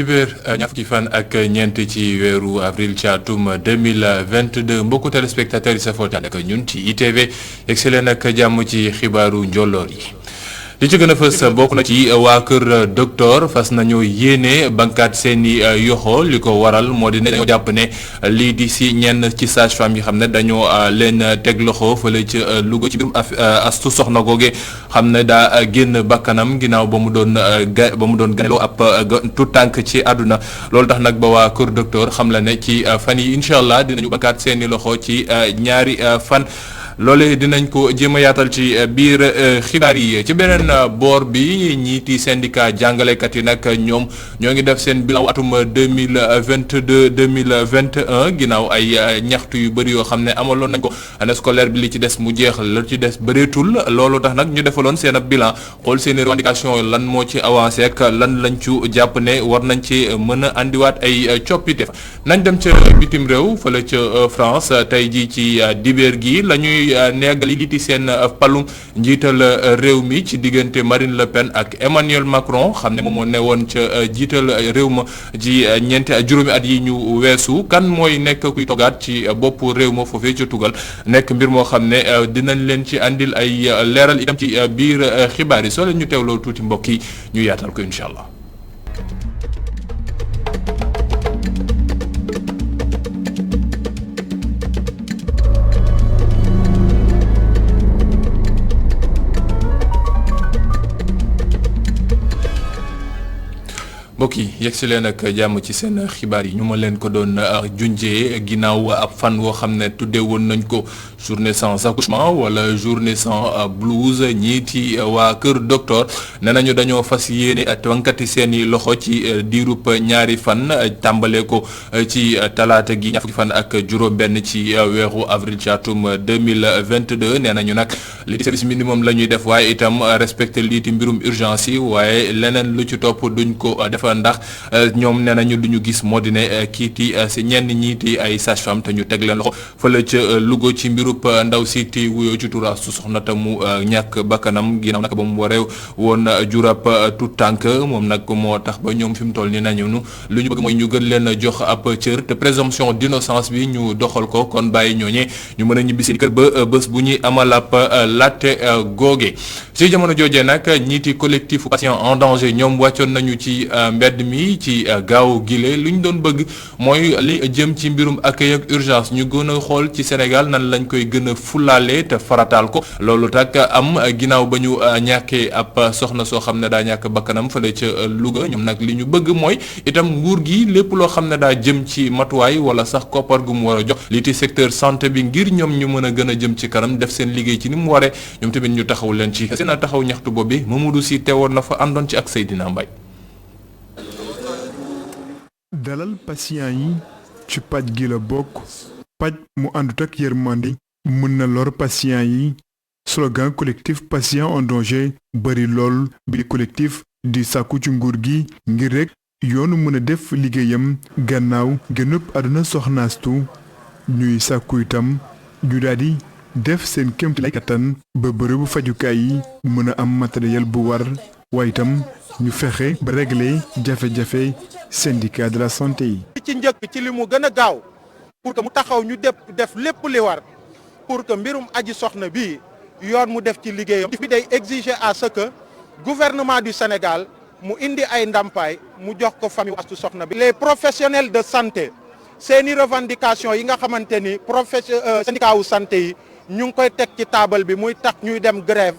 dibéer ñaar fukki fan ak ñeent ci weeru avril ci atum 2022 mbokku téléspectateurs yi safoo ak ñun ci ITV excellent ak jàmm ci xibaaru njolloor yi. li ci gën a fës bokk na ci waa kër docteur fas nañu yéene bankaat seeni yoxo li ko waral moo di ne dañoo jàpp ne lii di si ñenn ci sage-femme yi xam ne dañoo leen teg loxo fële ci Louga ci biirum astu soxna googe xam ne daa génn bakkanam ginnaaw ba mu doon ganeloo ab tout tànk ci àdduna loolu tax nag ba waa kër docteur xam la ne ci fan yi incha allah dinañu bankaat seeni loxo ci ñaari fan. loole dinañ ko jéem a yaatal ci biir xibaar yi ci beneen boor bi ñiiti syndicat jàngalekat yi nag ñoom ñoo ngi def seen bilan atum 2022 2021 ginnaaw ay ñaxtu yu bëri yoo xam ne amaloon nañ ko année scolaire bi li ci des mu jeex la ci des bëreetul loolu tax nag ñu defaloon seen ab bilan xool seen i revendication lan moo ci avancé ak lan lañ ci jàpp ne war nañ ci mën a andiwaat ay coppite nañ dem ca bitim réew fële ca France tey jii ci dibéer gi lañuy neegali di seen palum njiital réew mi ci diggante Marine Le Pen ak Emmanuel Macron xam ne moom moo ne woon ca jiital réew ma ci juróomi at yi ñu weesu kan mooy nekk kuy togaat ci boppu réew ma foofee ca tugal nekk mbir moo xam ne dinañ leen ci andil ay leeral itam ci biir xibaar yi soo leen ñu teewloo tuuti mbokk yi ñu yaatal ko incha allah. mbokk yi yegsi leen ak jàmm ci seen xibaar yi ñu ma leen ko doon junjee ginnaaw ab fan woo xam ne tuddee woon nañ ko journée sans accouchement wala journée sans blouse ñiiti waa kër docteur nee nañu dañoo fas yéene wankati seeni loxo ci diirub ñaari fan tàmbale ko ci talaata gi ñaar fukki fan ak juróom-benn ci weeru avril ci atum 2022 nee nañu nag li di service minimum la ñuy def waaye itam respecté lii di mbirum urgence yi waaye leneen lu ci topp duñ ko def ndax ñoom nee nañu lu ñu gis moo di ne kiiti si ñenn ñiiti ay sage-femme te ñu teg leen loxo fële ca Louga ci mbirub ndaw siiti wuyoo ci tura su soxna te mu ñàkk bakkanam ginnaaw nag ba mu waree woon jurab tout tànk moom nag moo tax ba ñoom fi mu toll ni nañu lu ñu bëgg mooy ñu gën leen jox ab cër te présomption d'innocence bi ñu doxal ko kon bàyyi ñooñee ñu mën a ñibbi seen kër ba bés bu ñuy amal ab latte googe ci jamono joojee nag ñiiti collectif patient en danger ñoom wàccoon nañu ci mbedd mi ci gaaw gile lu ñu doon bëgg mooy li jëm ci mbirum accueil ak urgence ñu gën a xool ci Sénégal nan lañ koy gën a fulaale te farataal ko loolu tak am ginnaaw ba ñu ñàkkee ab soxna soo xam ne daa ñàkk bakkanam fële ca Louga ñoom nag li ñu bëgg mooy itam nguur gi lépp loo xam ne daa jëm ci matuwaay wala sax koppar gu mu war a jox lii ci secteur santé bi ngir ñoom ñu mën a gën a jëm ci kanam def seen liggéey ci ni mu waree ñoom tamit ñu taxaw leen ci seen a taxaw ñaxtu boobu Mamadou Sy teewoon na fa àndoon ci ak Seydina Mbaye dalal patient yi ci paj gi la bokk paj mu àndut ak yërmande mën na lor patient yi slogan collectif patient en danger bari lool bi collectif di sàkku ci nguur gi ngir rek yoonu mën a def liggéeyam gannaaw gënëb àdduna soxnaastu ñuy sàkku itam ñu daldi def seen kéemtalaay kattan ba bërëbu fajukaay yi mën a am matériel bu war waaye itam ñu fexe ba régler jafe-jafe syndicat de la santé yi. ci njëkk ci li mu gën a gaaw pour que mu taxaw ñu def lépp li war pour que mbirum aji soxna bi yoon mu def ci liggéeyam. fi day exiger à ce que gouvernement du Sénégal mu indi ay ndàmpaay mu jox ko famille astu soxna bi. les professionnels de santé seeni revendication yi nga xamante ni syndicat wu santé yi ñu ngi koy teg ci taabal bi muy tax ñuy dem grève.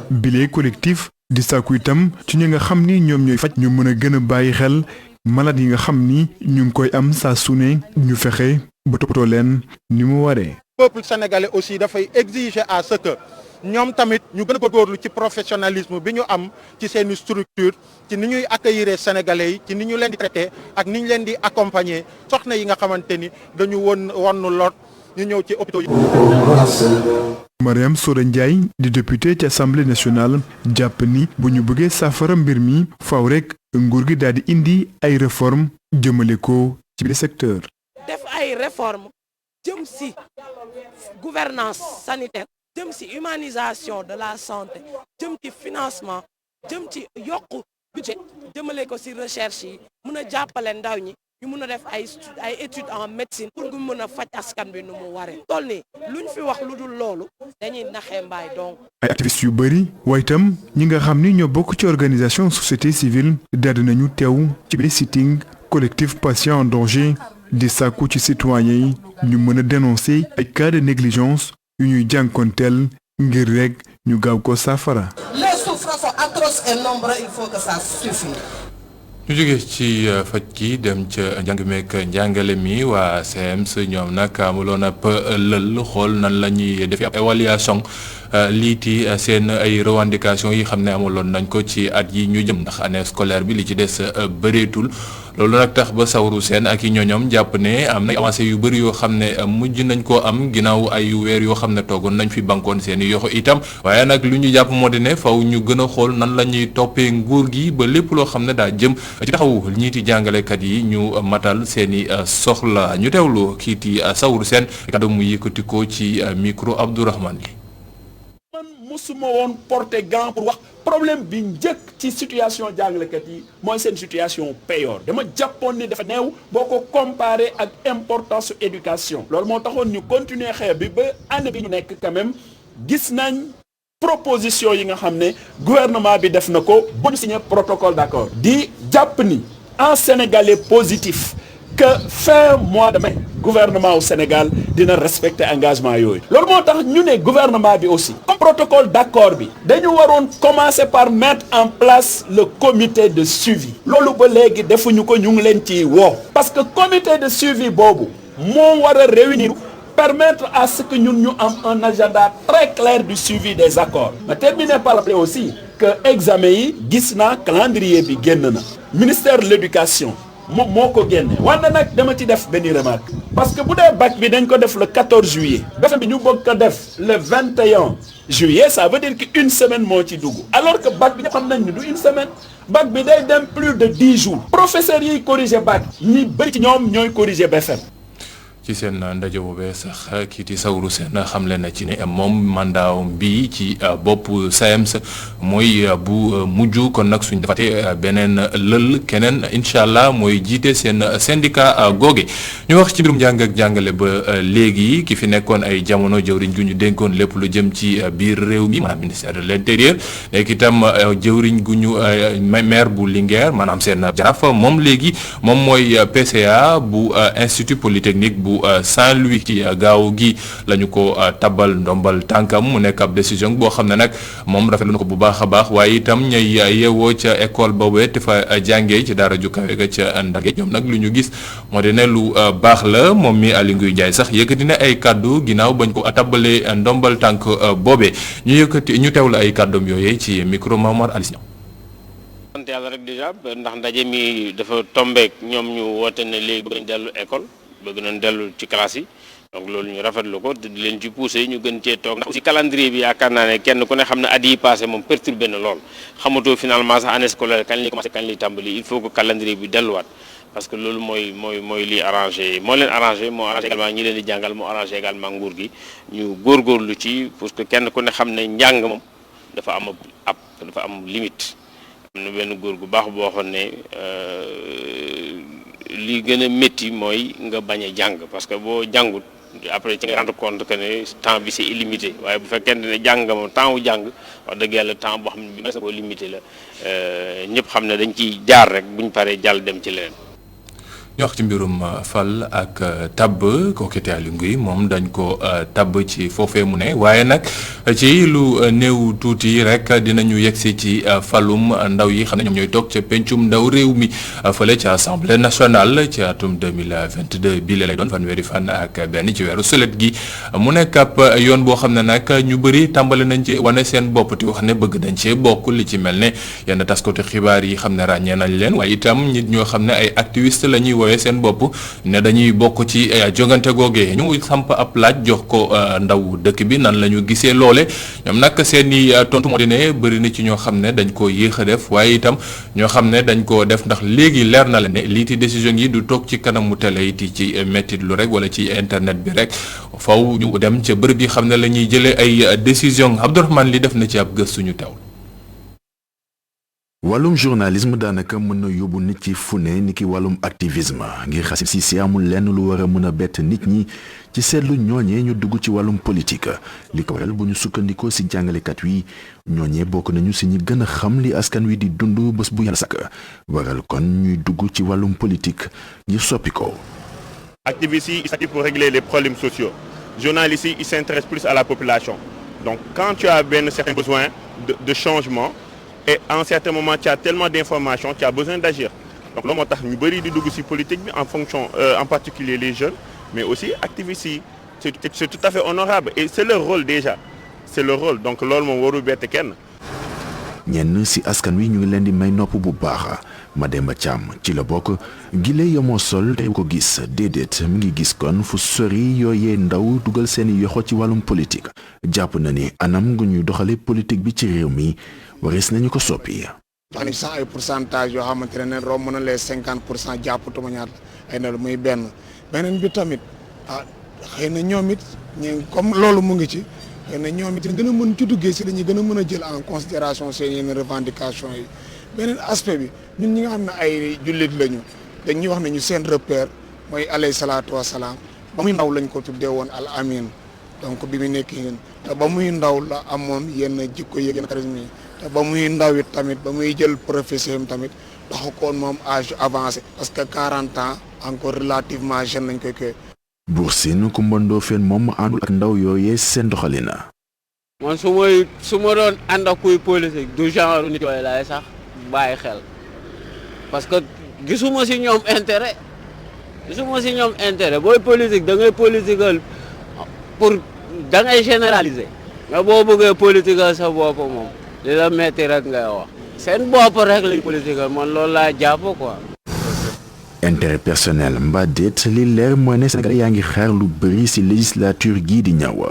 bile collectif di sàkku itam ci ñi nga xam ni ñoom ñooy faj ñu mën a gën a bàyyi xel malade yi nga xam ni ñu ngi koy am saa su ne ñu fexe ba toppatoo leen ni mu waree. peuple sénégalais aussi dafay exiger à ce que ñoom tamit ñu gën a góorgóorlu ci professionnalisme bi ñu am ci seeni structure ci ni ñuy accueillir sénégalais yi ci ni ñu leen di traité ak ni ñu leen di accompagner soxna yi nga xamante ni dañu wonnu lot ñu ñëw ci hôpitaux yi. Mariam Soda Ndiaye di député ci assemblée nationale jàpp ni bu ñu bëggee saafara mbir mi faaw rek nguur gi daal di indi ay réformes jëmale ko ci biir secteur. def ay réformes jëm ci gouvernance sanitaire jëm ci humanisation de la santé jëm ci financement jëm ci yokku budget jëmale ko ci recherche yi mun a jàppale ndaw ñi ñu mun a def ay études en médecine pour ñu mun a faj askan bi nu mu waree toll nii luñ fi wax lu dul loolu dañuy naxee mbaay donc. ay activistes yu bëri waaye itam ñi nga xam ni ñoo bokk ci organisation société civile daal nañu teew ci biir sitting collectif patient en danger di sàkku ci citoyens yi ñu mën a dénoncer ay cas de négligence yu ñuy jànkonteel ngir rek ñu gaaw ko saafara. Les souffrances sont atroces et nombreuses, il faut que ça suffise. ñu jógee ci faj gi dem ca njàng meek njàngale mi waa CEMS ñoom nag amuloon ab lël xool nan la ñuy def évaluation liiti seen ay revendication yi xam ne amuloon nañ ko ci at yi ñu jëm ndax année scolaire bi li ci des bëreetul loolu nag tax ba Saourou Sène ak i ñooñoom jàpp ne am na avancé yu bëri yoo xam ne mujj nañ koo am ginnaaw ay weer yoo xam ne toogoon nañ fi bankoon seen i yoxo itam waaye nag lu ñu jàpp moo di ne faw ñu gën a xool nan la ñuy toppee nguur gi ba lépp loo xam ne daa jëm ci taxawu ñiiti jàngalekat yi ñu matal seen i soxla ñu teewlu kiiti Saourou Sène kaddu mu yëkkati ko ci micro Abdourahmane Li. man musuma woon porter gant pour wax problème bi njëkk ci situation jàngalekat yi mooy seen situation payor dama jàppoon ni dafa neew boo ko comparé ak importance éducation loolu moo taxoon ñu continuer xeex bi ba année bi ñu nekk quand même gis nañ proposition yi nga xam ne gouvernement bi def na ko ba ñu signé protocole d'accord di jàpp ni en sénégalais positif que fin mois de mai gouvernement au Sénégal dina respecter engagement yooyu loolu moo tax ñu ne gouvernement bi aussi comme protocole d'accord bi dañu waroon commencer par mettre en place le comité de suivi loolu ba léegi defuñu ko ñu ngi leen ci woo parce que comité de suivi boobu moo war a réunir permettre à ce que ñun ñu am un agenda très clair du suivi des accords ma terminer par rappeler aussi que examen yi gis naa calendrier bi génn na ministère de l'éducation moom moo ko génne wante nag dama ci def benn remarque parce que bu dee bac bi dañ ko def le 14 juillet BFEM bi ñu bëgg ko def le 21 juillet ça veut dire que une semaine moo ci dugg alors que bac bi ñu xam nañ ni du une semaine bac bi day dem plus de 10 jours professeurs yiy corriger bac ñi bëri ci ñoom ñooy corriger BFEM ci seen ndaje boobee sax kii di Saourou Sène xamle na ci ne moom mandaawam bi ci bopp SAEMS mooy bu mujj kon nag suñ defatee beneen lël keneen incha allah mooy jiite seen syndicat googe ñu wax ci mbirum jàng ak jàngale ba léegi ki fi nekkoon ay jamono jëwriñ gu ñu dénkoon lépp lu jëm ci biir réew mi maanaam ministère de l'intérieur léegi itam jëwriñ gu ñu maire bu Linguère maanaam seen jaraaf moom léegi moom mooy PCA bu institut polytechnique bu Saint-Louis ci gaaw gi lañu ko tabal ndombal tànkam mu nekk ab décision boo xam ne nag moom rafetlu na ko bu baax a baax waaye itam ñay yeewoo ca école boobee te fa jàngee ci daara ju kawe ga ca Ndage ñoom nag lu ñu gis moo di ne lu baax la moom mi Aly Ngouille Ndiaye sax yëkkati na ay kaddu ginnaaw bañ ko tabalee ndombal tànk boobee ñu teewlu ay kàddoom yooyee ci micro Mamar Alice. sant yàlla rek déjà ndax ndaje mi dafa tombeek ñoom ñu woote ne léegi bëgg nañ dellu école bëgg nañ dellu ci classe yi donc loolu ñu rafetlu ko di leen ci pousser ñu gën cee toog ndax aussi calendrier bi yaakaar naa ne kenn ku ne xam ne at yi passé moom perturbé na lool xamatoo finalement sax année scolaire kañ lay commencé kañ lay tàmbali il faut que calendrier bi delluwaat parce que loolu mooy li arrangé moo leen arrangé moo arrangé également ñi leen di jàngal moo arrangé également nguur gi ñu góorgóorlu ci parce que kenn ku ne xam ne njàng moom dafa am limite am na benn góor gu baax boo waxoon ne li gën a métti mooy nga bañ a jàng parce que boo jàngut après ci nga rendre compte que ne temps bi c'est illimité waaye bu fekkente ne jàng nga moom temps wu jàng wax dëgg yàlla temps boo xam ne bi nga sa koo limité la ñëpp xam ne dañ ciy jaar rek buñ paree jàll dem ci leneen. ñu wax ci mbirum fal ak tabb kooku te Aly Ngouille moom dañ ko tabb ci foofee mu ne waaye nag ci lu néew tuuti rek dinañu yegsi ci falum ndaw yi xam ne ñoom ñooy toog ca pencum ndaw réew mi fële ca assemblée nationale ci atum 2022 bii lay doon fanweeri fan ak benn ci weeru sulet gi mu nekk ab yoon boo xam ne nag ñu bëri tàmbale nañ ci wane seen bopp te wax ne bëgg dañ cee bokk li ci mel ne yenn taskatu xibaar yi xam ne ràññee nañ leen waaye itam nit ñoo xam ne ay activiste la ñuy wooye seen bopp ne dañuy bokk ci jogante googee ñu samp ab laaj jox ko ndaw dëkk bi nan la ñu gisee loole ñoom nag seen i tontu moo di ne bëri na ci ñoo xam ne dañ ko yéex a def waaye itam ñoo xam ne dañ ko def ndax léegi leer na la ne lii ti décision yi du toog ci kanamu télé it ci métit lu rek wala ci internet bi rek faw ñu dem ca bërëb yi xam ne la ñuy jëlee ay décision Abdourahmane li def na ci ab gëstu ñu teew wàllum journalisme daanaka mën na yóbbu nit ci fu ne ni ki wàllum activisme ngir Xasim Cissé amul lenn lu war a mën a bett nit ñi ci seetlu ñooñee ñu dugg ci wàllum politique li ko waral bu ñu sukkandikoo ci jàngalekat wi ñooñee bokk nañu ci ñi gën a xam li askan wi di dund bés bu yàlla sàkk waral kon ñuy dugg ci wàllum politique ngir soppi ko. Activistes yi ils s'activent pour régler les problèmes sociaux. Journalistes yi ils s'intéressent plus à la population. Donc quand tu as un certain besoin de changement et à un certain moment tu as tellement d'informations, tu as besoin d'agir. Donc loolu moo tax ñu bari di dugg ci politique bi en fonction en particulier les jeunes mais aussi activistes yi c'est tout à fait honorable et c'est leur rôle déjà. C'est leur rôle donc loolu moom warul bett kenn. ñenn ci askan wi ñu ngi leen di may nopp bu baax Mademba Thiam ci la bokk gile yamoo sol te ko gis déedéet mi ngi gis kon fu sori yooyee ndaw dugal seeni yoxo ci wàllum politique jàpp na ni anam gu ñuy doxale politique bi ci réew mi waris nañu ko soppi. wax ni sax ay pourcentage yoo xamante ne romb na les 50% jàppatuma ñaar ay na lu muy beneen bi tamit xëy na ñoom it comme loolu mu ngi ci xëy na ñoom it gën a mën ci duggee si dañuy gën a mën a jël en considération seen yenn revendication yi beneen aspect bi ñun ñi nga xam ne ay jullit lañu dañuy wax ne ñu seen repère mooy alayhi salaatu wasalaam ba muy ndaw lañ ko tuddee woon al amin donc bi mu nekk yéen te ba muy ndaw la amoon yenn jikko yi yenn charisme yi te ba muy ndaw it tamit ba muy jël professeur tamit taxu koon moom âge avancé parce que 40 ans encore relativement jeune nañ koy koy. Buur Sine Coumba Ndoffène moom àndul ak ndaw yooyee seen doxalina. man su ma doon ànd ak kuy politique du genre nit yooyu laay sax bàyyi xel parce que gisuma ci ñoom intérêt booy politique da ngay politiqueal pour da ngay généraliser mais boo bëggee politiqueal sa bopp moom li la metti rek ngay wax seen bopp rek lañ politiqueal man loolu laa jàpp quoi. intérêt personnel mbaa déet li leer mooy ne Sénégal yaa ngi xaar lu bëri ci législature gii di ñëw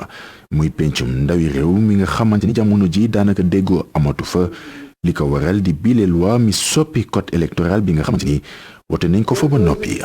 muy pencum ndawi réew mi nga xamante ni jamono ji daanaka déggoo amatu fa li ko waral di bile loi mi soppi code électoral bi nga xamante ni wote nañ ko fa ba noppi.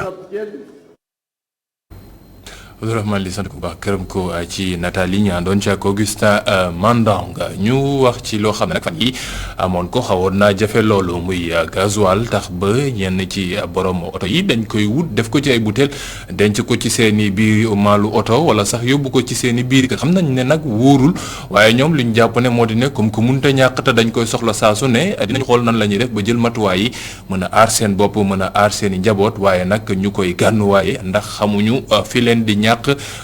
Abdourahmane li sant ko baax këram ko ci nataal yi ñu àndoon ci ak Augustin Mandanga ñu wax ci loo xam ne nag fan yi amoon ko xawoon naa jafe loolu muy gasoil tax ba ñenn ci borom oto yi dañ koy wut def ko ci ay butéel denc ko ci seeni biir maalu oto wala sax yóbbu ko ci seeni biir xam nañ ne nag wóorul waaye ñoom li ñu jàpp ne moo di ne comme que mënut a ñàkk te dañ koy soxla saa su ne dinañ xool nan la ñuy def ba jël matuwaay yi mën a aar seen bopp mën a aar seeni njaboot waaye nag ñu koy gànnuwaaye ndax xamuñu fi leen di ñàkk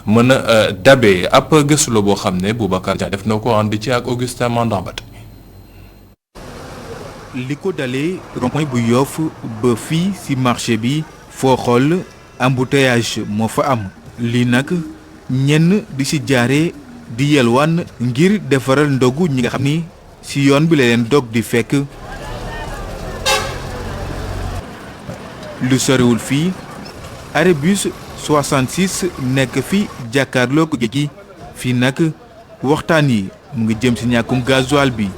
mën a dabee ab gëstu la boo xam ne Boubacar Dia def na ko ànd ci ak Augustin Mandamba. li ko dalee rond-point bu Yoff ba fii ci marché bi foo xool embouteillage moo fa am lii nag ñenn di ci jaare di yelwaan ngir defaral ndogu ñi nga xam ni ci yoon bi la leen dog di fekk lu soriwul fii arrêt bus 66 nekk fi jàkkaarloo ko géej gi fii nag waxtaan yi mu ngi jëm ci ñàkkum gasoil bi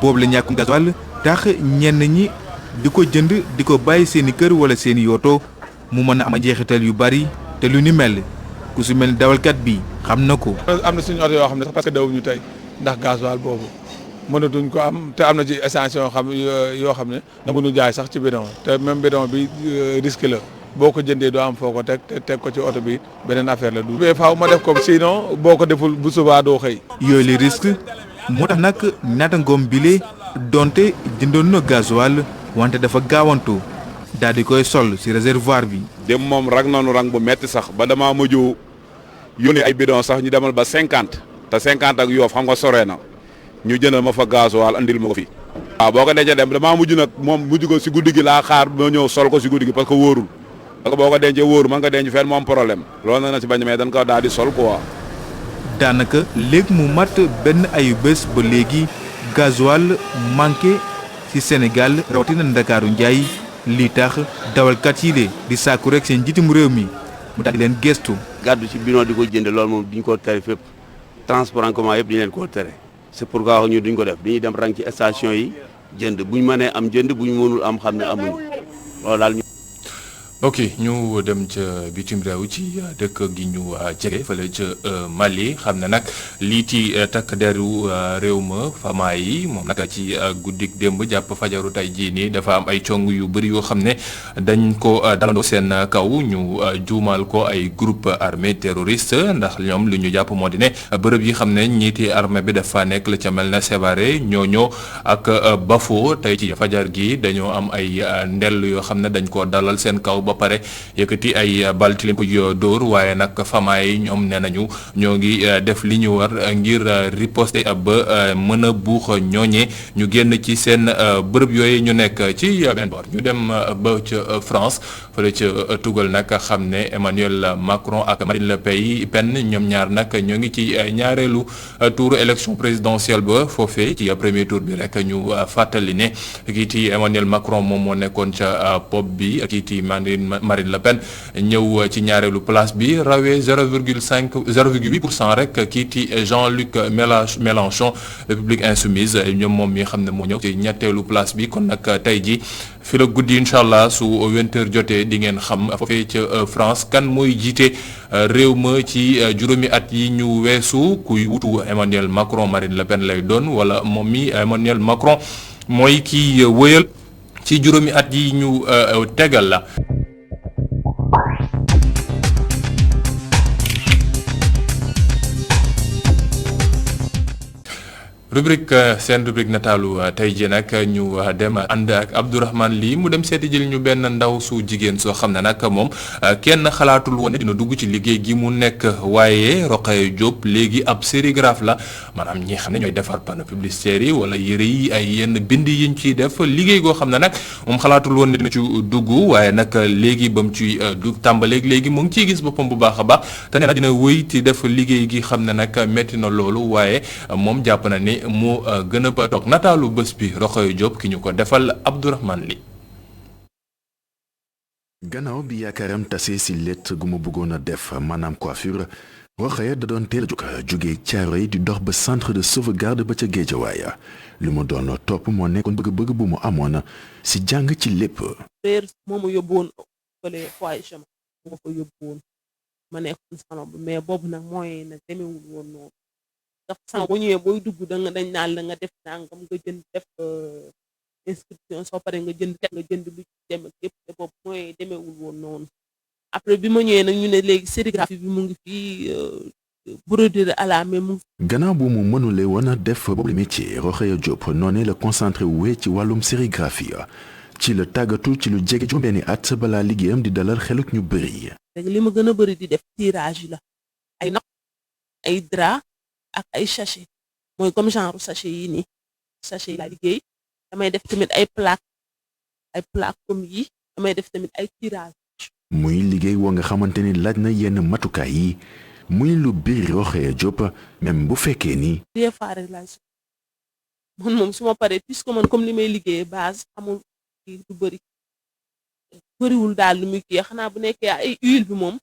boobu la ñàkkum gasoil tax ñenn ñi di ko jënd di ko bàyyi seeni kër wala seeni yoto mu mën a am jeexital yu bari te lu ni mel ku si mel ni dawalkat bi xam na ko. am na suñu oto yoo xam ne sax parce que dawuñu tey ndax gasoil boobu mënatuñ ko am te am na ci essence yoo xam ne nanguñu jaay sax ci bidon te même bidon bi risque la. boo ko jëndee doo am foo ko teg ko ci oto bi beneen affaire la du. mais faaw ma def ko sinon boo ko deful bu subaa doo xëy. yooyu les risques moo tax nag naataangoom bile donte jëndoon na gasoil wante dafa gaawantu daal di koy sol ci réservoir bi. dem moom rang noonu rang bu metti sax ba damaa mujj yónnee ay bidon sax ñu demal ba 50 te 50 ak Yoff xam nga soree na ñu jëndal ma fa gasoil andil ma ko fi. waaw boo ko dencee dem damaa mujj nag moom mujj ko ci guddi gi laa xaar ba ñëw sol ko ci guddi gi parce que wóorul. parce que boo ko dencee wóoru man nga denc fenn moom problème loolu na ci bañ mais dañ ko daal di sol quoi. daanaka léegi mu mat benn ayu bés ba léegi gasoil manqué ci Sénégal rawatina Ndakaaru Njaay lii tax dawalkat yi de di sàkku rek seen njiitum réew mi mu daal di leen gestu. gàddu ci bidon di ko jënd loolu moom duñ ko tere fépp transport en commun yëpp dañ leen koo tere c'est pourquoi wax ñu duñ ko def dañuy dem rang ci station yi jënd buñ mënee am jënd buñ mënul am xam ne amuñu loolu daal. ok ñu dem ca bitim réew ci dëkk gi ñu jege fële ca Mali xam ne nag lii ci takk deru réew ma fama yi moom nag ci guddik démb jàpp fajaru tey jii nii dafa am ay cong yu bëri yoo xam ne dañ ko dalandoo seen kaw ñu juumal ko ay groupe armé terroriste ndax ñoom li ñu jàpp moo di ne bërëb yi xam ne ñiiti armée bi dafa nekk la ca mel na Sévaré ñooñoo ak Bafo tey ci fajar gi dañoo am ay ndell yoo xam ne dañ ko dalal seen kaw ba pare yëkkati ay bal ci leen ko dóor waaye nag fama yi ñoom nee nañu ñoo ngi def li ñu war ngir riposter ba mën a buux ñooñee ñu génn ci seen bërëb yooyu ñu nekk ci benn boor ñu dem ba ca France fële ca tugal nag xam ne Emmanuel Macron ak Marine Le Pen ñoom ñaar nag ñoo ngi ci ñaareelu tour élection présidentielle ba foofee ci premier tour bi rek ñu fàttali ne kii ti Emmanuel Macron moom moo nekkoon ca pop bi kii ti Marine Le Pen ñëw ci ñaareelu place bi rawee 0,8% rek kii ti Jean-Luc Mélenchon République insoumise ñoom moom mi xam ne moo ñëw ci ñetteelu place bi kon nag tey ji fi la guddi incha allah su 20h jotee di ngeen xam foofee ca France kan mooy jiite réew ma ci juróomi at yi ñu weesu kuy wutu Emmanuel Macron Marine Le Pen lay doon wala moom mi Emmanuel Macron mooy kii wëyal ci juróomi at yi ñu tegal la. seen rubrique nataalu tey jii nag ñu dem ànd ak Abdourahmane Ly mu dem seeti jël ñu benn ndaw su jigéen soo xam ne nag moom kenn xalaatul woon ne dina dugg ci liggéey gi mu nekk waaye Rokhaya Diop léegi ab sérigraphe la maanaam ñi xam ne ñooy defar panneau publicitaire yi wala yëre yi ay yenn bind yiñ ciy def liggéey goo xam ne nag moom xalaatul woon ne dina ci dugg waaye nag léegi ba mu ci dugg tàmbaleeg léegi mu ngi ciy gis boppam bu baax a baax te nee na dina wëy ci def liggéey gi xam ne nag métti na loolu waaye moom jàpp na ni moo gën a ba toog nataalu bés bi Rokhaya Diop ki ñu ko defal Abdourahmane Ly. gannaaw bi yaakaaram tase si létt gu mu bëggoon a def maanaam coiffure Rokhaya da doon teel a jóge Thiaroye di dox ba centre de sauvegarde ba ca Guédiawaye li mu doon topp moo nekkoon bëgg-bëgg bu mu amoon si jàng ci lépp. réer moo ma yóbbu woon fële foyer chemin moo fa yóbbu woon ma nekkoon salon bi mais boobu nag mooy nag demewul woon noonu. ndax sama bu ñëwee booy dugg da nga dañ naan la nga def nangam nga jënd def inscription soo paree nga jënd lu ci dem ak yëpp te boobu mooy demeewul woon noonu après bi ma ñëwee nag ñu ne léegi sérigraphie bi mu ngi fii broderie à la main mu ngi. gannaaw bu mu mënulee woon a def boobu métier Rokhaya Diop noonu la concentré wee ci wàllum sérigraphie ci la tàggatu ci lu jege juróom-benni at balaa liggéeyam di dalal xeluk ñu bëri. léegi li ma gën a bëri di def tirage yi la ay naq ay drap ak ay sachet mooy comme genre sachet yi nii sachet yi laa liggéey damay def tamit ay plaque comme yi damay def tamit ay tirage. muy liggéey woo nga xamante ni laaj na yenn matukaay yi muy lu biir Rokhaya Diop même bu fekkee ni. des fois rek laa si man moom su ma paree puisque man comme li may liggéeyee base amul kii du bëriwul daal lu muy kii xanaa bu nekkee ay huile bi moom.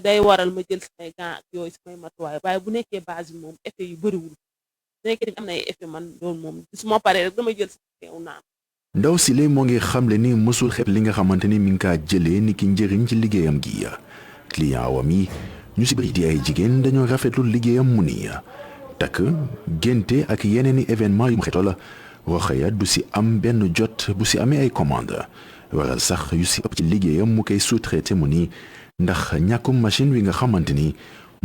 day waral ma jël samay gants ak yooyu samay matuwaay waaye bu nekkee base bi moom effet yu bëriwul bu nekkee am na ay effet man loolu moom su ma paree rek dama jël sama teew naan. ndaw si lee moo ngi xamle ni mësul xeeb li nga xamante ni mi ngi kaa jëlee ni ki njëriñ ci liggéeyam gi client wam yi ñu si bëri di ay jigéen dañoo rafetlu liggéeyam mu ni takk génte ak yeneen i événement yu mu xeetoo la Rokhaya du si am benn jot bu si amee ay commande waral sax yu si ëpp ci liggéeyam mu koy sous-traité mu ni ndax ñàkkum machine wi nga xamante ni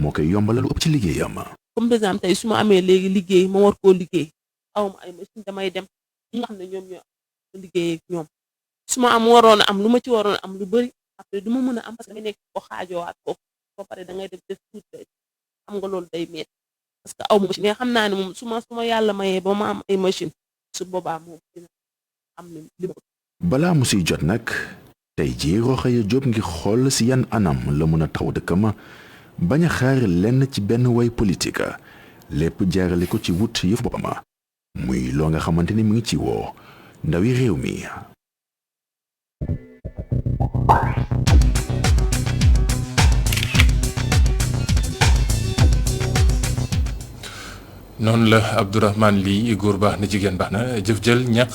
moo koy yombalal lu ëpp ci liggéeyam. comme par exemple tey su ma amee léegi liggéey ma war koo liggéey awma ay machine damay dem ñi nga xam ne ñoom ñoo liggéey ak ñoom su ma waroon a am lu ma ci waroon a am lu bëri après du ma mën a am parce que damay nekk ko xaajoowaat ko ba pare da ngay def tuuti xam nga loolu day metti parce que awma machine mais xam naa ne moom su ma yàlla mayee ba ma am ay machine su boobaa moom dina am li ma. balaa mu siy jot nag. tey jii Rokhaya Diop ngi xool si yan anam la mën a taxaw dëkkam bañ a xaar lenn ci benn way politique lépp jaarale ko ci wut yëf boppam muy loo nga xamante ni mu ngi ci woo ndawi réew mi. noonu la Abdourahmane Ly góor baax na jigéen baax na jëf jël ñàkk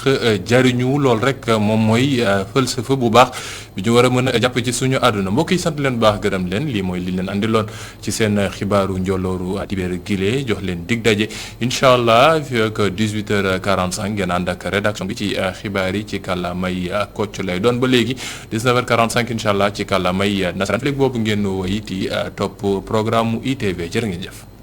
jariñu lool rek moom mooy falsafa bu baax bi ñu war a mën a jàpp ci suñu àdduna mbokk yi sant leen baax gërëm leen lii mooy li leen andiloon ci seen xibaaru njolooru dibéer gile jox leen dig daje incha allah fii ak 18h45 ngeen ànd ak rédaction bi ci xibaar yi ci kàllaamay Kocc lay doon ba léegi 19h45 incha allah ci kàllaamay nasaraan léegi boobu ngeen woy di topp programme mu ITV jërë ngeen jëf.